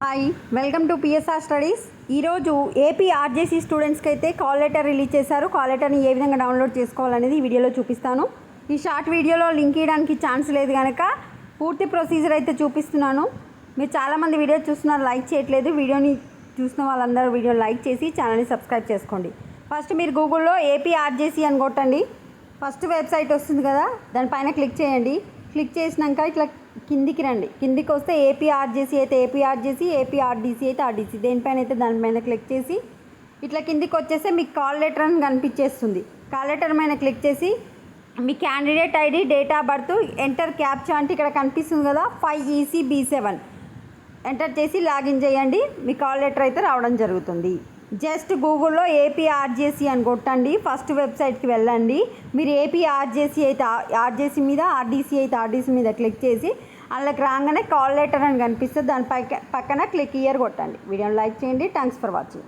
Hi welcome to PSR studies. ఈరోజు AP RJC స్టూడెంట్స్కి అయితే కాల్ లెటర్ రిలీజ్ చేశారు. కాల్ లెటర్ని ఏ విధంగా డౌన్లోడ్ చేసుకోవాలనేది ఈ వీడియోలో చూపిస్తాను. ఈ షార్ట్ వీడియోలో లింక్ ఇవ్వడానికి ఛాన్స్ లేదు కనుక పూర్తి ప్రొసీజర్ అయితే చూపిస్తున్నాను. మీరు చాలామంది వీడియో చూస్తున్నారు, లైక్ చేయట్లేదు. వీడియోని చూసిన వాళ్ళందరూ వీడియో లైక్ చేసి ఛానల్ని సబ్స్క్రైబ్ చేసుకోండి. ఫస్ట్ మీరు గూగుల్లో ఏపీ ఆర్జేసీ అని కొట్టండి. ఫస్ట్ వెబ్సైట్ వస్తుంది కదా, దానిపైన క్లిక్ చేయండి. క్లిక్ చేసినాక ఇట్లా కిందికి రండి. కిందికి వస్తే ఏపీ ఆర్జేసీ అయితే ఏపీ ఆర్జేసీ, ఏపీ ఆర్డీసీ అయితే ఆర్డీసీ, దేనిపైన అయితే దానిపైన క్లిక్ చేసి ఇట్లా కిందికి వచ్చేస్తే మీకు కాల్ లెటర్ అని కనిపించేస్తుంది. కాల్ లెటర్ పైన క్లిక్ చేసి మీ candidate ID, date of birth, enter captcha అంటే ఇక్కడ కనిపిస్తుంది కదా 5ECB7 ఎంటర్ చేసి లాగిన్ చేయండి. మీ కాల్ లెటర్ అయితే రావడం జరుగుతుంది. జస్ట్ గూగుల్లో ఏపీ ఆర్జేసీ అని కొట్టండి. ఫస్ట్ వెబ్సైట్కి వెళ్ళండి. మీరు ఏపీ ఆర్జేసీ అయితే ఆర్జేసీ మీద, ఆర్డీసీ అయితే ఆర్డీసీ మీద క్లిక్ చేసి అందులోకి రాగానే కాల్ లెటర్ అని కనిపిస్తుంది. దాని పక్కన క్లిక్ హియర్ కొట్టండి. వీడియోని లైక్ చేయండి. Thanks for watching.